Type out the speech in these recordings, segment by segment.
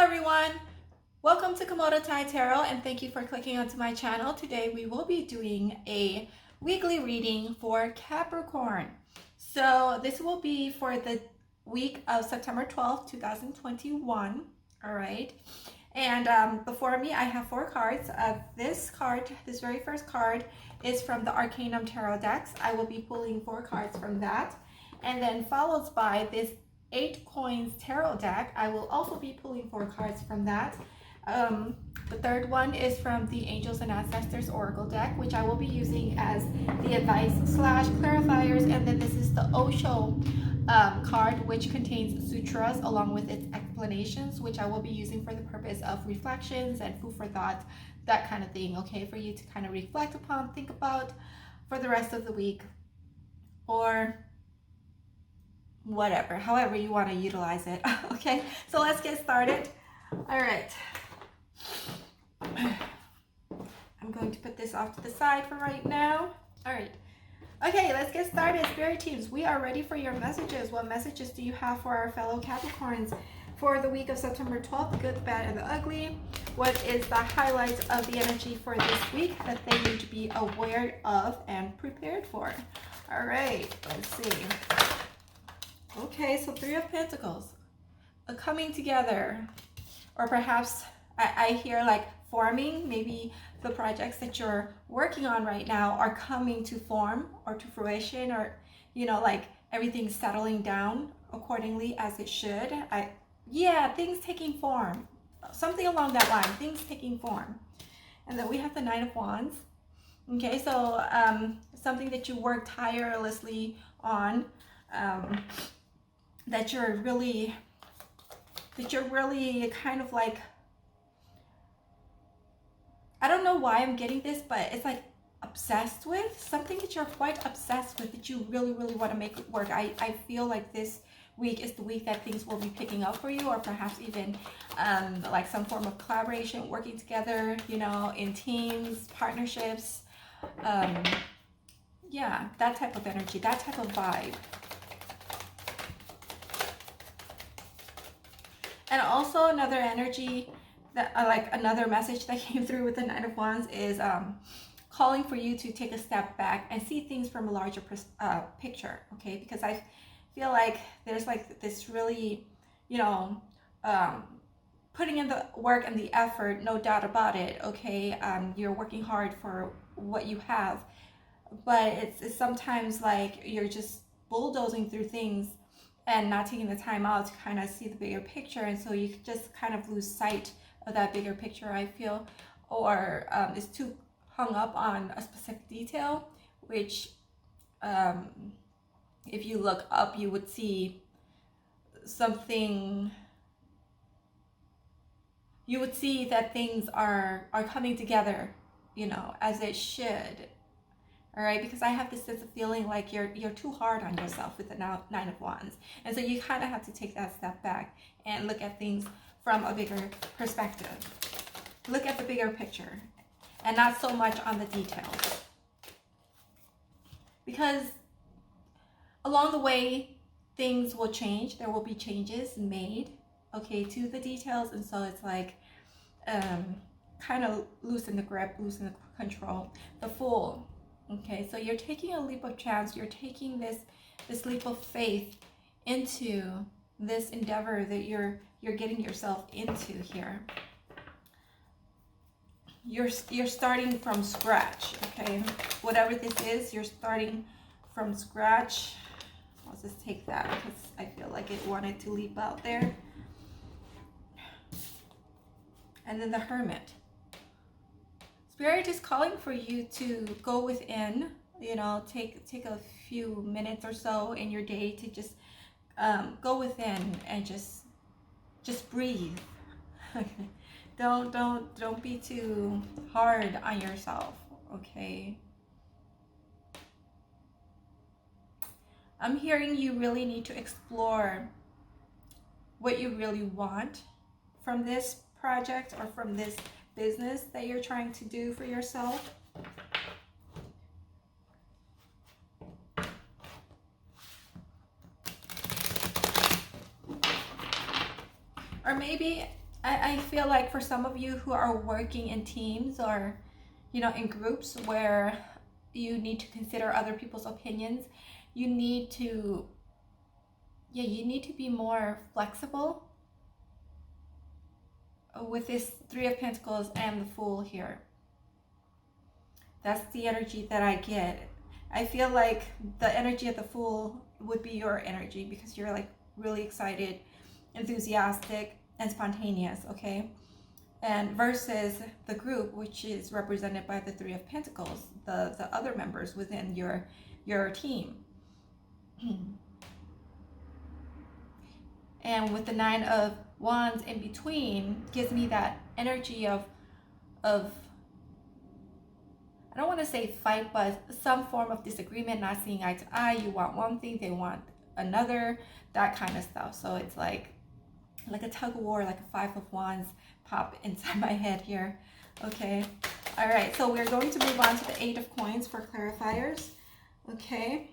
everyone, welcome to Komodo Tai Tarot and thank you for clicking onto my channel. Today we will be doing a weekly reading for Capricorn. So this will be for the week of September 12th, 2021. All right. And before me, I have four cards. This very first card is from the Arcanum Tarot decks. I will be pulling four cards from that. And then followed by this 8 Coins Tarot deck. I will also be pulling four cards from that. The third one is from the Angels and Ancestors Oracle deck, which I will be using as the advice / clarifiers. And then this is the Osho card, which contains sutras along with its explanations, which I will be using for the purpose of reflections and food for thought, that kind of thing, okay, for you to kind of reflect upon, think about for the rest of the week, or whatever, however you want to utilize it. Okay, so let's get started. All right, I'm going to put this off to the side for right now. All right, okay, let's get started. Spirit teams, we are ready for your messages. What messages do you have for our fellow Capricorns for the week of September 12th, the good, the bad, and the ugly? What is the highlights of the energy for this week that they need to be aware of and prepared for? All right, let's see. Okay, so Three of Pentacles, a coming together, or perhaps I hear like forming. Maybe the projects that you're working on right now are coming to form or to fruition, or like everything's settling down accordingly as it should. Things taking form, something along that line, things taking form. And then we have the Nine of Wands. Okay, so something that you work tirelessly on, that you're really kind of like, I don't know why I'm getting this, but it's like obsessed with something that you're quite obsessed with, that you really want to make it work. I feel like this week is the week that things will be picking up for you, or perhaps even like some form of collaboration, working together, in teams, partnerships, yeah, that type of energy, that type of vibe. And also another energy that like another message that came through with the Nine of Wands is calling for you to take a step back and see things from a larger picture, okay? Because I feel like there's like this really, putting in the work and the effort, no doubt about it, okay? You're working hard for what you have, but it's sometimes like you're just bulldozing through things and not taking the time out to kind of see the bigger picture, and so you just kind of lose sight of that bigger picture, I feel, or is too hung up on a specific detail, which if you look up, you would see something, you would see that things are coming together, as it should. All right, because I have this sense of feeling like you're too hard on yourself with the Nine of Wands, and so you kind of have to take that step back and look at things from a bigger perspective. Look at the bigger picture, and not so much on the details, because along the way things will change. There will be changes made, okay, to the details, and so it's like kind of loosen the grip, loosen the control. The Fool. Okay, so you're taking a leap of chance. You're taking this leap of faith into this endeavor that you're getting yourself into here. You're starting from scratch, okay? Whatever this is, you're starting from scratch. I'll just take that because I feel like it wanted to leap out there. And then the Hermit. Spirit is calling for you to go within, take a few minutes or so in your day to just go within and just breathe. Don't be too hard on yourself, okay? I'm hearing you really need to explore what you really want from this project or from this business that you're trying to do for yourself. Or maybe I feel like for some of you who are working in teams or, you know, in groups where you need to consider other people's opinions, you need to, yeah, you need to be more flexible with this Three of Pentacles and the Fool here. That's the energy that I get. I feel like the energy of the Fool would be your energy because you're like really excited, enthusiastic, and spontaneous, okay? And versus the group, which is represented by the Three of Pentacles, the other members within your team. And with the Nine of Wands in between, gives me that energy of I don't want to say fight, but some form of disagreement, not seeing eye to eye. You want one thing, they want another, that kind of stuff. So it's like a tug of war, like a Five of Wands pop inside my head here. Okay. All right. So we're going to move on to the Eight of Coins for clarifiers. Okay.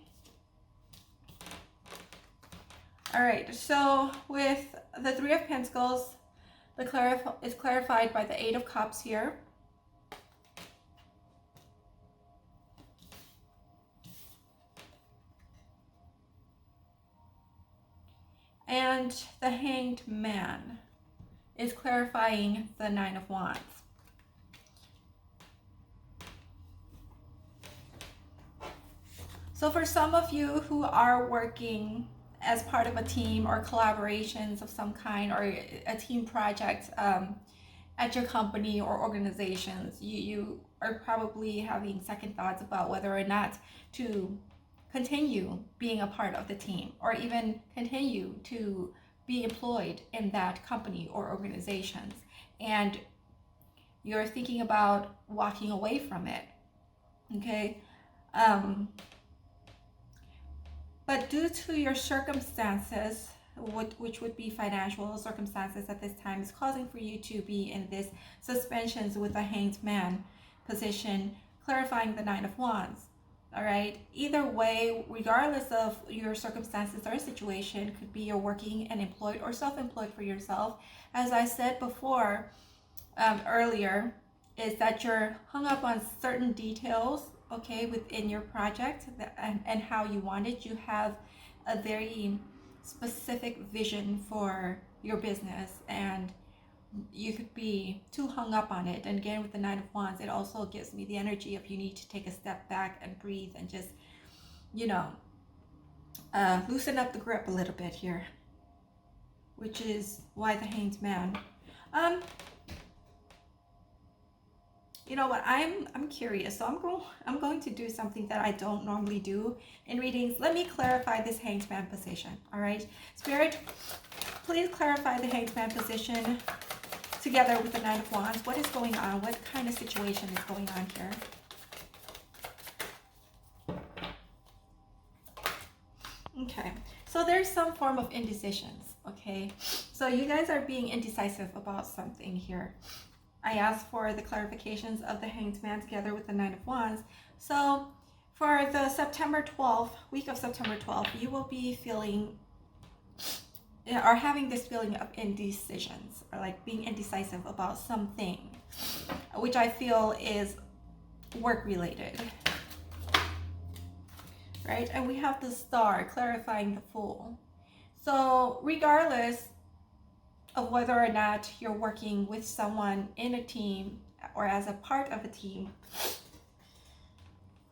All right. So with the Three of Pentacles, is clarified by the Eight of Cups here. And the Hanged Man is clarifying the Nine of Wands. So for some of you who are working as part of a team or collaborations of some kind, or a team project at your company or organizations, you are probably having second thoughts about whether or not to continue being a part of the team or even continue to be employed in that company or organizations, and you're thinking about walking away from it. Okay. But due to your circumstances, which would be financial circumstances at this time, is causing for you to be in this suspensions with the Hanged Man position, clarifying the Nine of Wands. All right. Either way, regardless of your circumstances or situation, could be you're working and employed or self-employed for yourself. As I said before, earlier, is that you're hung up on certain details, okay, within your project and how you want it. You have a very specific vision for your business, and you could be too hung up on it. And again, with the Nine of Wands, it also gives me the energy of you need to take a step back and breathe and just, you know, loosen up the grip a little bit here, which is why the Hanged Man. You know what? I'm curious, so I'm going to do something that I don't normally do in readings. Let me clarify this Hanged Man position. All right, Spirit, please clarify the Hanged Man position together with the Nine of Wands. What is going on? What kind of situation is going on here? Okay, so there's some form of indecisions. Okay, so you guys are being indecisive about something here. I asked for the clarifications of the Hanged Man together with the Nine of Wands. So for the September 12th, week of September 12th, you will be feeling or having this feeling of indecisions, or like being indecisive about something, which I feel is work related, right? And we have the Star clarifying the Fool. So regardless of whether or not you're working with someone in a team or as a part of a team,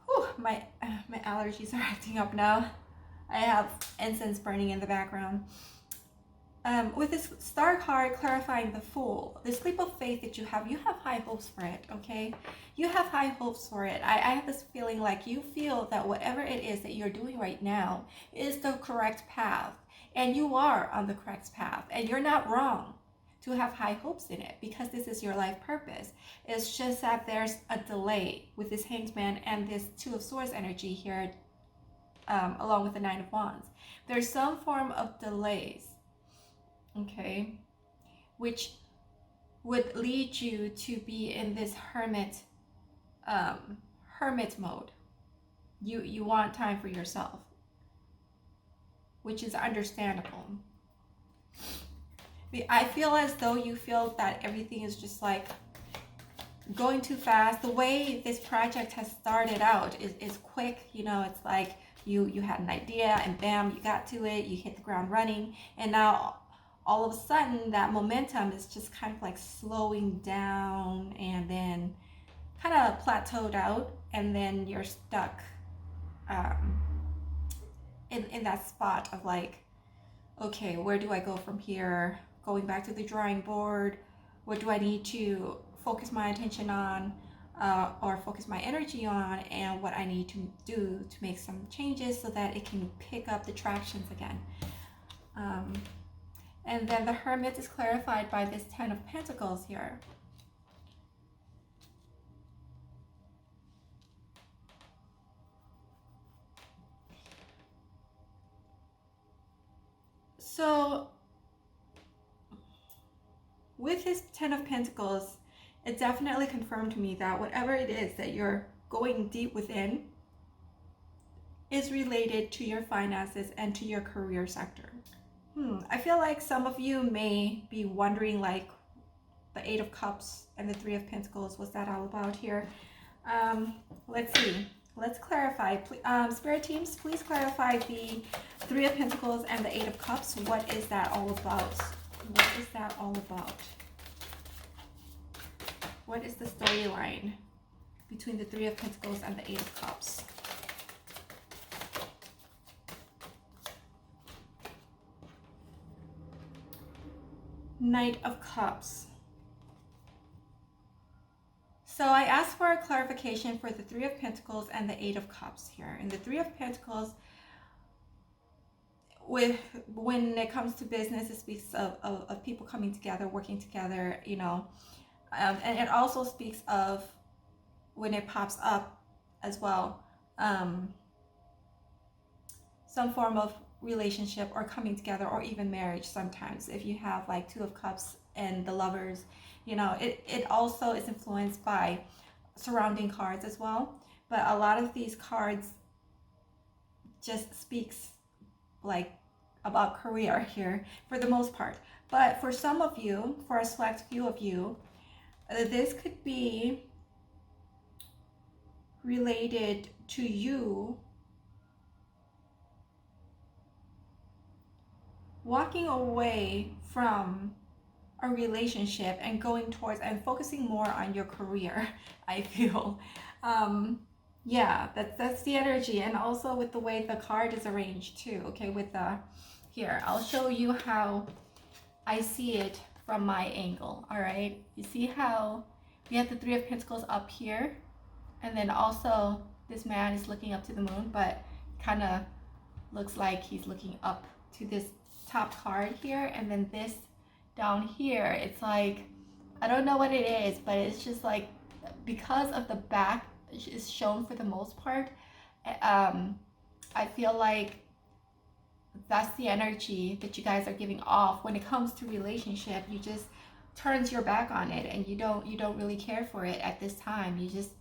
whew, my allergies are acting up now. I have incense burning in the background. With this Star card clarifying the Fool, this leap of faith that you have high hopes for it, okay? You have high hopes for it. I have this feeling like you feel that whatever it is that you're doing right now is the correct path. And you are on the correct path. And you're not wrong to have high hopes in it, because this is your life purpose. It's just that there's a delay with this Hanged Man and this Two of Swords energy here, along with the Nine of Wands. There's some form of delays, okay, which would lead you to be in this hermit mode. You want time for yourself, which is understandable. I feel as though you feel that everything is just like going too fast. The way this project has started out is quick. You know, it's like you had an idea and bam, you got to it, you hit the ground running, and now all of a sudden that momentum is just kind of like slowing down and then kind of plateaued out, and then you're stuck um, in that spot of like, okay, where do I go from here? Going back to the drawing board. What do I need to focus my attention on, or focus my energy on, and what I need to do to make some changes so that it can pick up the tractions again. And then the Hermit is clarified by this Ten of Pentacles here. So with his Ten of Pentacles, it definitely confirmed to me that whatever it is that you're going deep within is related to your finances and to your career sector. I feel like some of you may be wondering, like, the Eight of Cups and the Three of Pentacles, what's that all about here? Let's see. Let's clarify. Spirit teams, please clarify the Three of Pentacles and the Eight of Cups. What is that all about? What is that all about? What is the storyline between the Three of Pentacles and the Eight of Cups? Knight of Cups. So I asked for a clarification for the Three of Pentacles and the Eight of Cups here. In the Three of Pentacles, when it comes to business, it speaks of people coming together, working together, you know. And it also speaks of, when it pops up as well, some form of relationship or coming together, or even marriage sometimes. If you have like Two of Cups and the Lovers, you know, it also is influenced by surrounding cards as well. But a lot of these cards just speaks like about career here for the most part. But for some of you, for a select few of you, this could be related to you walking away from a relationship and going towards and focusing more on your career. I feel yeah, that's the energy. And also with the way the card is arranged too. Okay, with the, here, I'll show you how I see it from my angle. All right, you see how we have the Three of Pentacles up here, and then also this man is looking up to the moon, but kind of looks like he's looking up to this top card here, and then this down here, it's like, I don't know what it is, but it's just like, because of the back is shown for the most part, I feel like that's the energy that you guys are giving off when it comes to relationship. You just turns your back on it, and you don't really care for it at this time. You just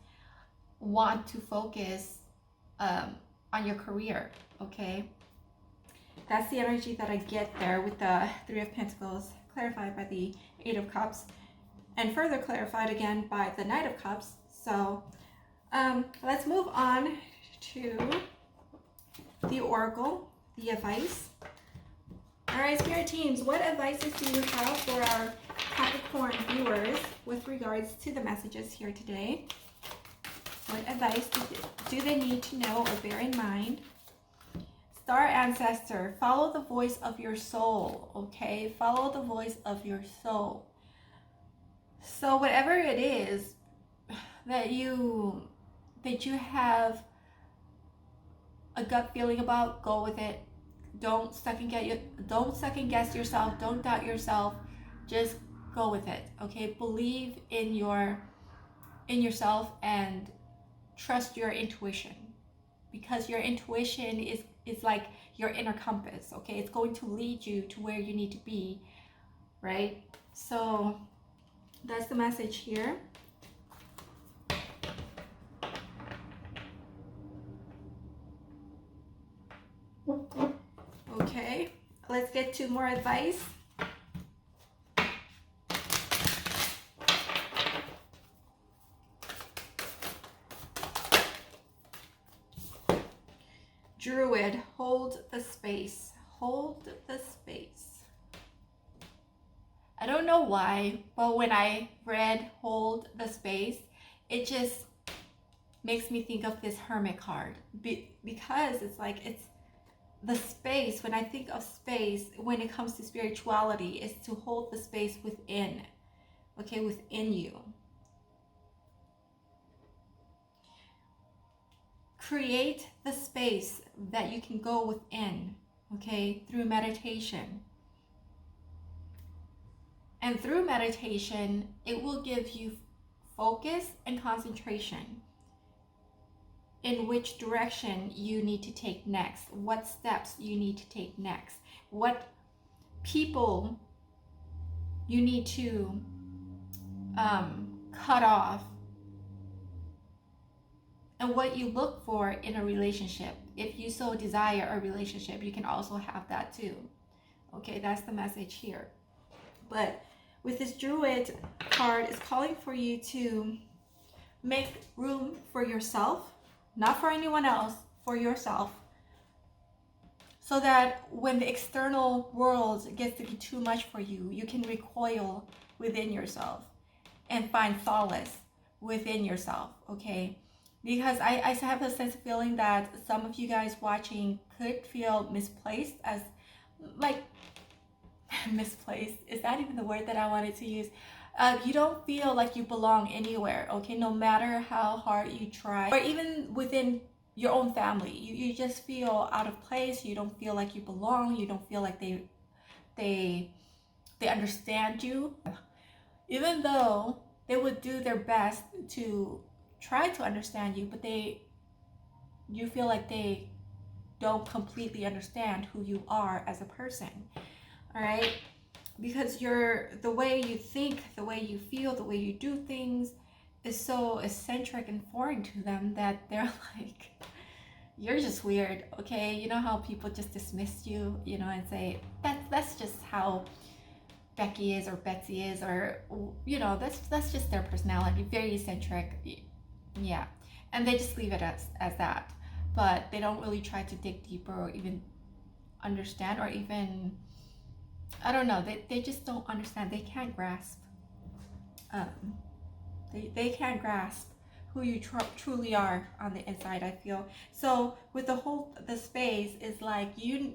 want to focus on your career. Okay, that's the energy that I get there with the Three of Pentacles, clarified by the Eight of Cups, and further clarified again by the Knight of Cups. So let's move on to the Oracle, the advice. All right, Spirit teams, what advices do you have for our Capricorn viewers with regards to the messages here today? What advice do they need to know or bear in mind? Star Ancestor, follow the voice of your soul, okay? Follow the voice of your soul. So whatever it is that you have a gut feeling about, go with it. Don't second guess yourself. Don't doubt yourself. Just go with it, okay? Believe in yourself and trust your intuition, because your intuition is like your inner compass, okay? It's going to lead you to where you need to be, right? So that's the message here. Okay, let's get to more advice. Druid, hold the space. Hold the space. I don't know why, but when I read hold the space, it just makes me think of this Hermit card. Because it's like, it's the space. When I think of space, when it comes to spirituality, is to hold the space within. Okay, within you. Create the space that you can go within, okay, through meditation. And through meditation, it will give you focus and concentration in which direction you need to take next, what steps you need to take next, what people you need to cut off, and what you look for in a relationship. If you so desire a relationship, you can also have that too. Okay, that's the message here. But with this Druid card, it's calling for you to make room for yourself, not for anyone else, for yourself. So that when the external world gets to be too much for you, you can recoil within yourself and find solace within yourself, okay? Because I have a sense of feeling that some of you guys watching could feel misplaced, as like, misplaced, is that even the word that I wanted to use? You don't feel like you belong anywhere, okay? No matter how hard you try, or even within your own family, you just feel out of place. You don't feel like you belong. You don't feel like they understand you, even though they would do their best to try to understand you, but you feel like they don't completely understand who you are as a person. All right, because the way you think, the way you feel, the way you do things is so eccentric and foreign to them that they're like, you're just weird, okay? You know how people just dismiss you, you know, and say that's just how Becky is or Betsy is, or you know, that's just their personality, very eccentric. Yeah, and they just leave it as that, but they don't really try to dig deeper or even understand, or even, I don't know, they just don't understand. They can't grasp, they can't grasp who you truly are on the inside, I feel. So with the space is like, you,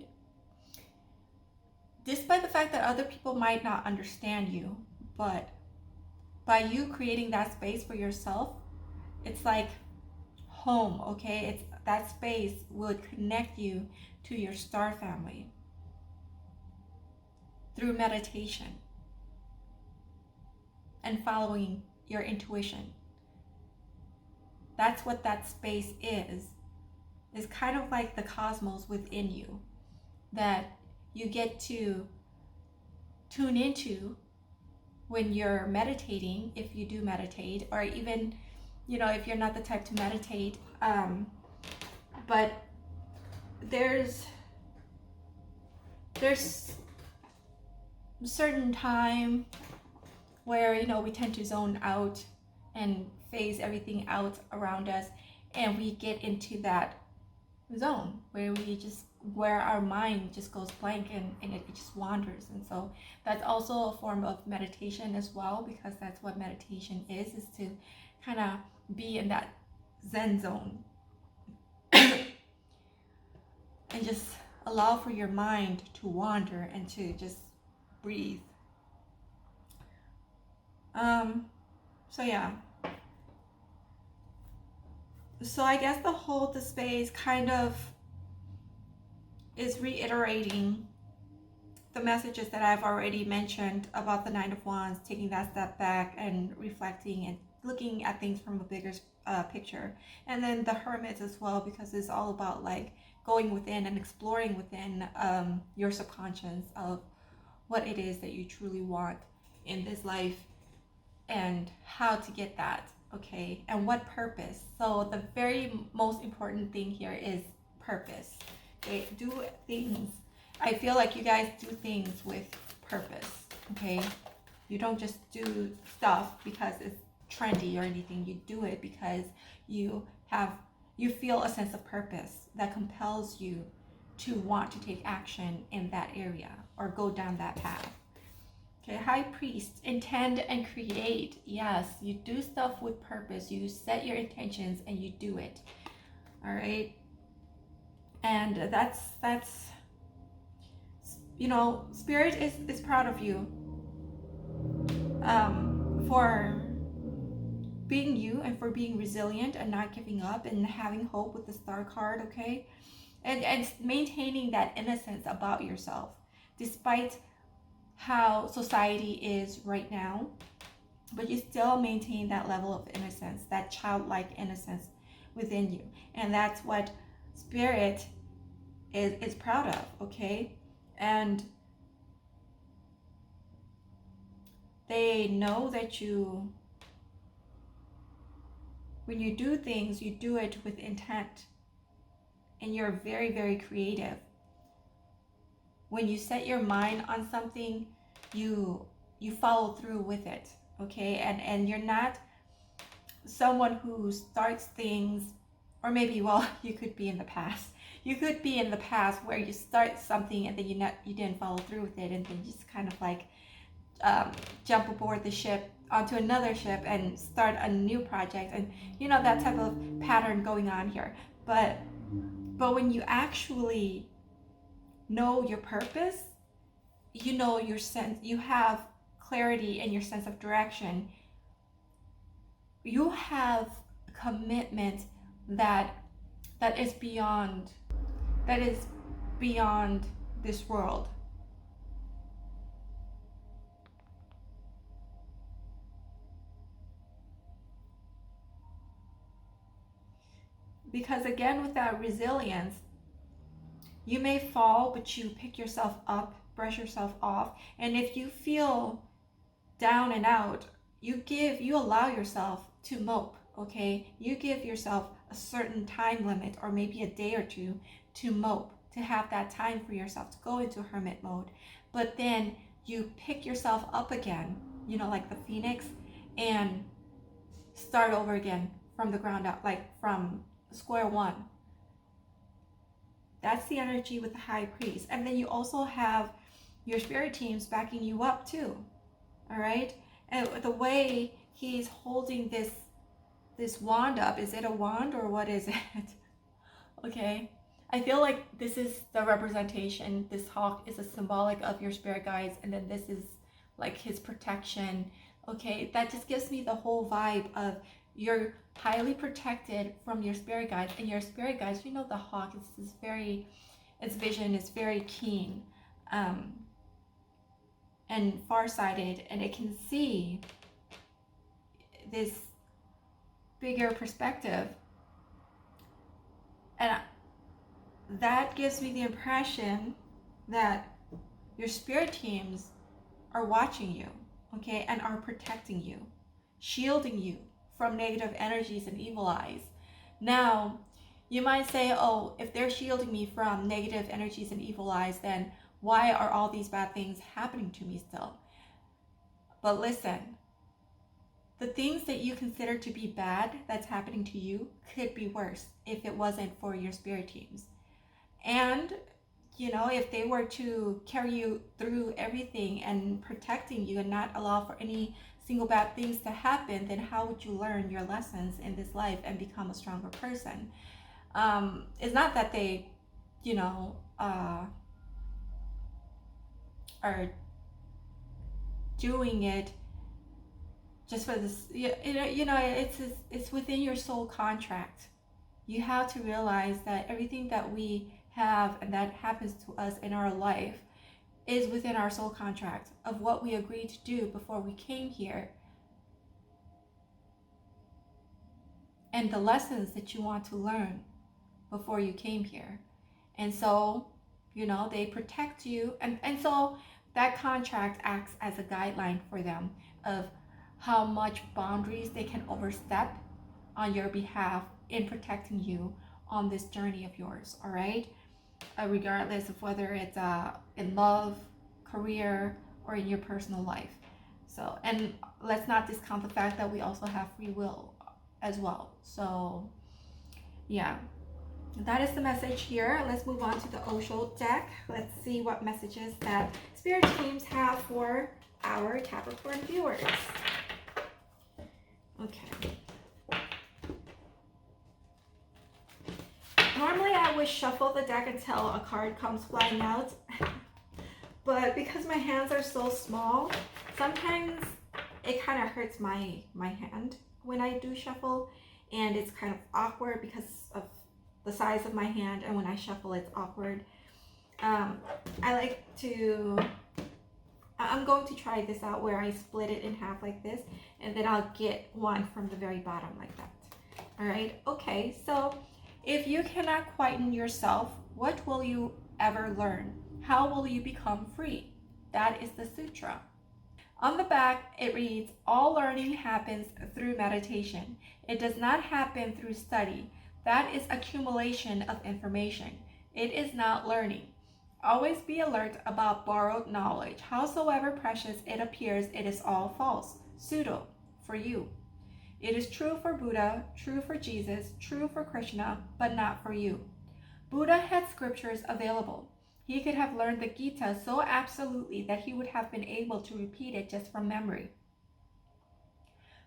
despite the fact that other people might not understand you, but by you creating that space for yourself, it's like home, okay? It's that space would connect you to your star family through meditation and following your intuition. That's what that space is. It's kind of like the cosmos within you that you get to tune into when you're meditating, if you do meditate, or even, you know, if you're not the type to meditate, but there's a certain time where, you know, we tend to zone out and phase everything out around us, and we get into that zone where our mind just goes blank, and it just wanders. And so that's also a form of meditation as well, because that's what meditation is to kind of be in that Zen zone and just allow for your mind to wander and to just breathe. So yeah, so I guess the hold the space kind of is reiterating the messages that I've already mentioned about the Nine of Wands, taking that step back and reflecting and looking at things from a bigger picture. And then the Hermit as well, because it's all about like going within and exploring within your subconscious of what it is that you truly want in this life and how to get that, okay, and what purpose. So the very most important thing here is purpose. Okay, do things. I feel like you guys do things with purpose, okay? You don't just do stuff because it's trendy or anything. You do it because you have you feel a sense of purpose that compels you to want to take action in that area or go down that path. Okay, High Priest, intend and create. Yes, you do stuff with purpose. You set your intentions and you do it. All right. And that's Spirit is proud of you for being you and for being resilient and not giving up and having hope with the Star card, okay? And maintaining that innocence about yourself despite how society is right now, but you still maintain that level of innocence, that childlike innocence within you. And that's what Spirit is proud of, okay? And they know that when you do things, you do it with intent, and you're very, very creative. When you set your mind on something, you follow through with it, okay? And you're not someone who starts things, or maybe, well, you could be in the past. You could be in the past where you start something and then you didn't follow through with it, and then you just kind of like jump aboard the ship onto another ship and start a new project, and that type of pattern going on here. But when you actually know your purpose, your sense, you have clarity in your sense of direction, you have commitment that is beyond this world. Because again, with that resilience, you may fall, but you pick yourself up, brush yourself off. And if you feel down and out, you allow yourself to mope, okay? You give yourself a certain time limit, or maybe a day or two, to mope, to have that time for yourself to go into hermit mode. But then you pick yourself up again, like the phoenix, and start over again from the ground up, like from square one. That's the energy with the High Priest. And then you also have your spirit teams backing you up too. All right? And the way he's holding this wand up, is it a wand or what is it? Okay. I feel like this is the representation. This hawk is a symbolic of your spirit guides, and then this is like his protection. Okay, that just gives me the whole vibe of you're highly protected from your spirit guides, and your spirit guides, the hawk is its vision is very keen and farsighted, and it can see this bigger perspective, and that gives me the impression that your spirit teams are watching you, okay, and are protecting you, shielding you from negative energies and evil eyes. Now, you might say, oh, if they're shielding me from negative energies and evil eyes, then why are all these bad things happening to me still? But listen, the things that you consider to be bad that's happening to you could be worse if it wasn't for your spirit teams. And if they were to carry you through everything and protecting you and not allow for any single bad things to happen, then how would you learn your lessons in this life and become a stronger person? It's not that they, are doing it just for this. It's within your soul contract. You have to realize that everything that we have and that happens to us in our life is within our soul contract of what we agreed to do before we came here, and the lessons that you want to learn before you came here. And so they protect you, and so that contract acts as a guideline for them of how much boundaries they can overstep on your behalf in protecting you on this journey of yours. All right, regardless of whether it's in love, career, or in your personal life. So, and let's not discount the fact that we also have free will as well. So Yeah, that is the message here. Let's move on to the Osho deck. Let's see what messages that spirit teams have for our Capricorn viewers. Okay. Normally I would shuffle the deck until a card comes flying out. But because my hands are so small, sometimes it kind of hurts my hand when I do shuffle, and it's kind of awkward because of the size of my hand, and when I shuffle it's awkward. I like to, I'm going to try this out where I split it in half like this, and then I'll get one from the very bottom like that. All right, okay, so if you cannot quieten yourself, what will you ever learn? How will you become free? That is the sutra. On the back, it reads, all learning happens through meditation. It does not happen through study. That is accumulation of information. It is not learning. Always be alert about borrowed knowledge. Howsoever precious it appears, it is all false. Pseudo, for you. It is true for Buddha, true for Jesus, true for Krishna, but not for you. Buddha had scriptures available. He could have learned the Gita so absolutely that he would have been able to repeat it just from memory.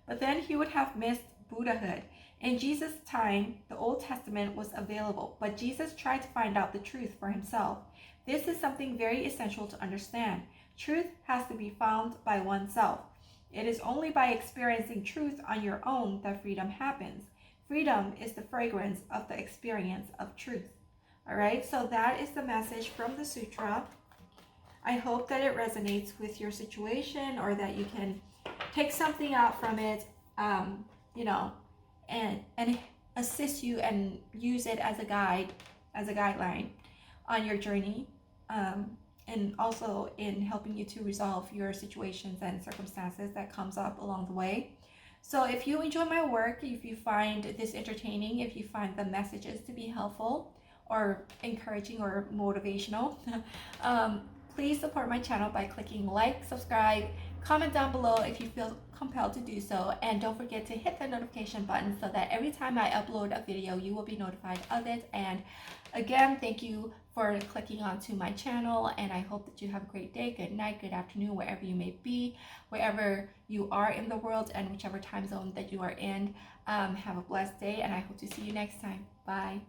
But then he would have missed Buddhahood. In Jesus' time, the Old Testament was available, but Jesus tried to find out the truth for himself. This is something very essential to understand. Truth has to be found by oneself. It is only by experiencing truth on your own that freedom happens. Freedom is the fragrance of the experience of truth. All right, so that is the message from the sutra. I hope that it resonates with your situation, or that you can take something out from it, you know, and assist you and use it as a guide, as a guideline on your journey, and also in helping you to resolve your situations and circumstances that comes up along the way. So if you enjoy my work, if you find this entertaining, if you find the messages to be helpful or encouraging or motivational, please support my channel by clicking like, subscribe, comment down below if you feel compelled to do so, and don't forget to hit the notification button so that every time I upload a video you will be notified of it. And again, thank you for clicking onto my channel, and I hope that you have a great day, good night, good afternoon, wherever you may be, wherever you are in the world, and whichever time zone that you are in. Have a blessed day, and I hope to see you next time. Bye.